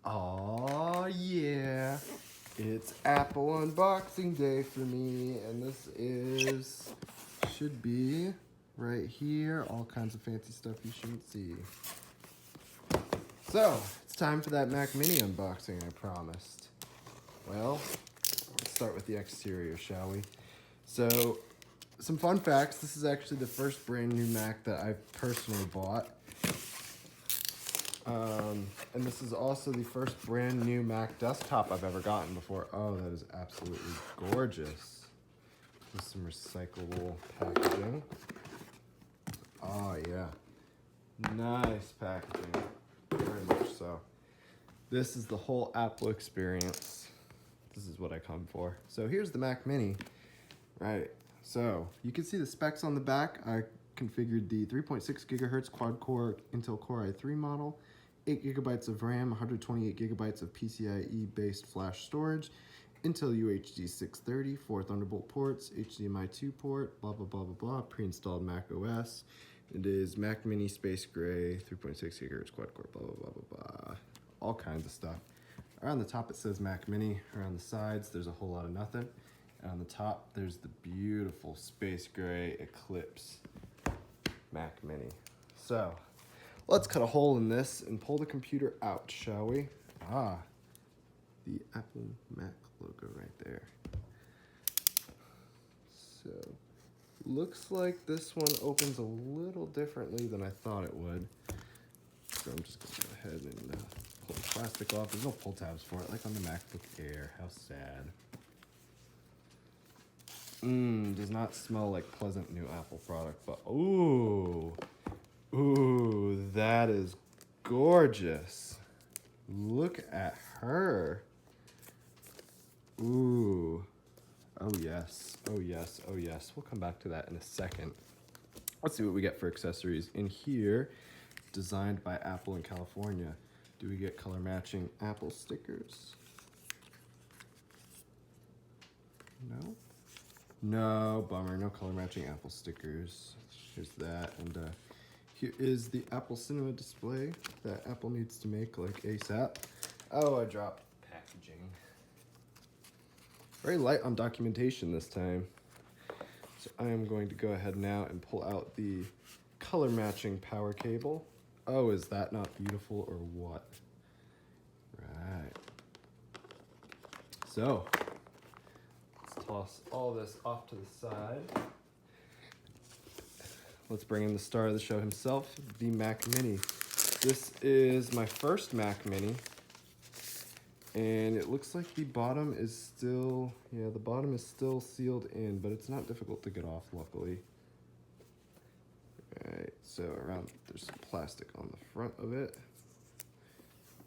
Aw, yeah. It's Apple unboxing day for me, and should be right here. All kinds of fancy stuff you shouldn't see. So, it's time for that Mac Mini unboxing I promised. Well, let's start with the exterior, shall we? So, some fun facts. This is actually the first brand new Mac that I've personally bought. And this is also the first brand new Mac desktop I've ever gotten before. Oh, that is absolutely gorgeous. With some recyclable packaging. Oh, yeah. Nice packaging. Very much so. This is the whole Apple experience. This is what I come for. So here's the Mac Mini. Right. So you can see the specs on the back. I configured the 3.6 gigahertz quad-core Intel Core i3 model, 8 gigabytes of RAM, 128 gigabytes of PCIe-based flash storage, Intel UHD 630, 4 Thunderbolt ports, HDMI 2 port, blah, blah, blah, blah, blah, pre-installed Mac OS. It is Mac Mini Space Gray, 3.6 gigahertz quad-core, blah, blah, blah, blah, blah. All kinds of stuff. Around the top it says Mac Mini. Around the sides there's a whole lot of nothing. And on the top there's the beautiful Space Gray Eclipse Mac Mini. So, let's cut a hole in this and pull the computer out, shall we? Ah, the Apple Mac logo right there. So, looks like this one opens a little differently than I thought it would. So I'm just going to go ahead and pull the plastic off. There's no pull tabs for it, like on the MacBook Air. How sad. Does not smell like pleasant new Apple product, but ooh, that is gorgeous. Look at her. Ooh, oh yes, oh yes, oh yes. We'll come back to that in a second. Let's see what we get for accessories. In here, designed by Apple in California. Do we get color matching Apple stickers? No? No, bummer, no color matching Apple stickers. Here's that, and here is the Apple Cinema display that Apple needs to make like ASAP. Oh, I dropped packaging. Very light on documentation this time. So I am going to go ahead now and pull out the color matching power cable. Oh, is that not beautiful or what? Right. So, let's toss all this off to the side. Let's bring in the star of the show himself, the Mac Mini. This is my first Mac Mini. And it looks like the bottom is still, the bottom is still sealed in, but it's not difficult to get off, luckily. Alright, so there's some plastic on the front of it.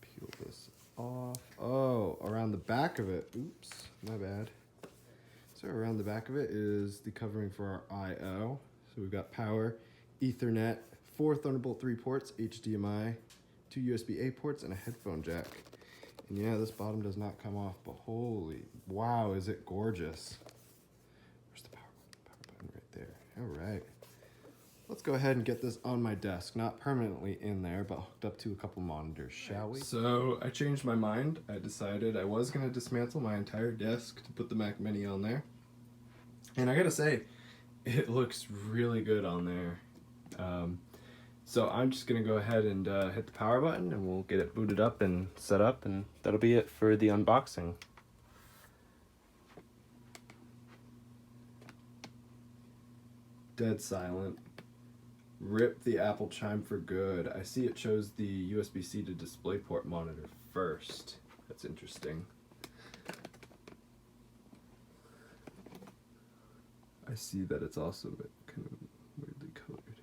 Peel this off. Oh, around the back of it, oops, my bad. So around the back of it is the covering for our I/O. So we've got power, Ethernet, 4 Thunderbolt 3 ports, HDMI, 2 USB-A ports, and a headphone jack. And yeah, this bottom does not come off, but holy, wow, is it gorgeous. Where's the power button right there? All right. Let's go ahead and get this on my desk. Not permanently in there, but hooked up to a couple monitors, shall we? So I changed my mind. I decided I was going to dismantle my entire desk to put the Mac Mini on there. And I gotta say, it looks really good on there. So I'm just gonna go ahead and hit the power button and we'll get it booted up and set up, and that'll be it for the unboxing. Dead silent. Rip the Apple chime for good. I see it shows the USB-C to DisplayPort monitor first. That's interesting. I see that it's also kind of weirdly colored.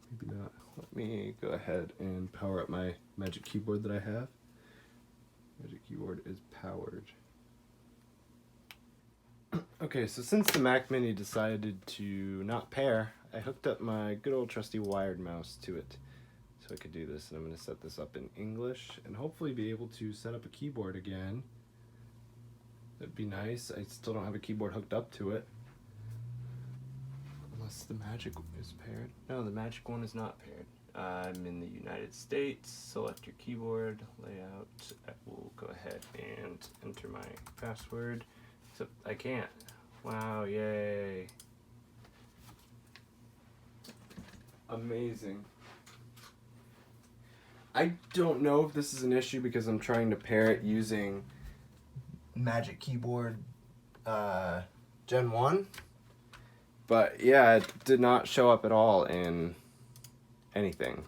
Maybe not. Let me go ahead and power up my Magic Keyboard that I have. Magic Keyboard is powered. Okay, so since the Mac Mini decided to not pair, I hooked up my good old trusty wired mouse to it so I could do this, and I'm going to set this up in English and hopefully be able to set up a keyboard again. That'd be nice. I still don't have a keyboard hooked up to it. Unless the Magic is paired. No, the Magic one is not paired. I'm in the United States. Select your keyboard layout. I will and enter my password. Except I can't. Wow, yay. Amazing. I don't know if this is an issue because I'm trying to pair it using Magic Keyboard Gen 1. But yeah, it did not show up at all in anything.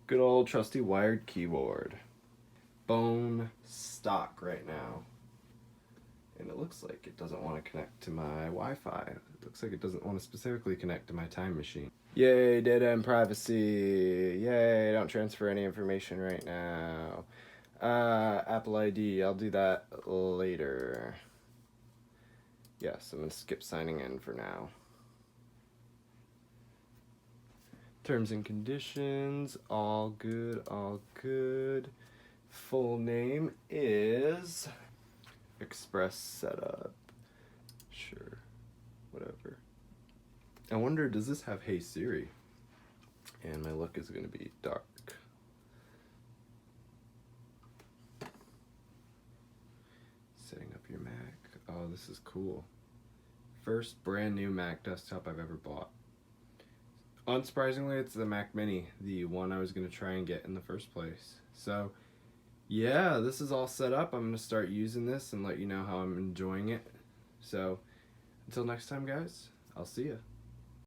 Good old trusty wired keyboard. Bone stock right now. And it looks like it doesn't want to connect to my Wi-Fi. It looks like it doesn't want to specifically connect to my time machine. Yay, data and privacy. Yay, don't transfer any information right now. Apple ID, I'll do that later. Yes, I'm going to skip signing in for now. Terms and conditions, all good, all good. Full name is Express Setup. Sure, whatever. I wonder, does this have Hey Siri? And my look is going to be dark. Setting up your Mac. Oh, this is cool. First brand new Mac desktop I've ever bought. Unsurprisingly, it's the Mac Mini, the one I was going to try and get in the first place. So, yeah, this is all set up. I'm going to start using this and let you know how I'm enjoying it. So, until next time, guys, I'll see ya.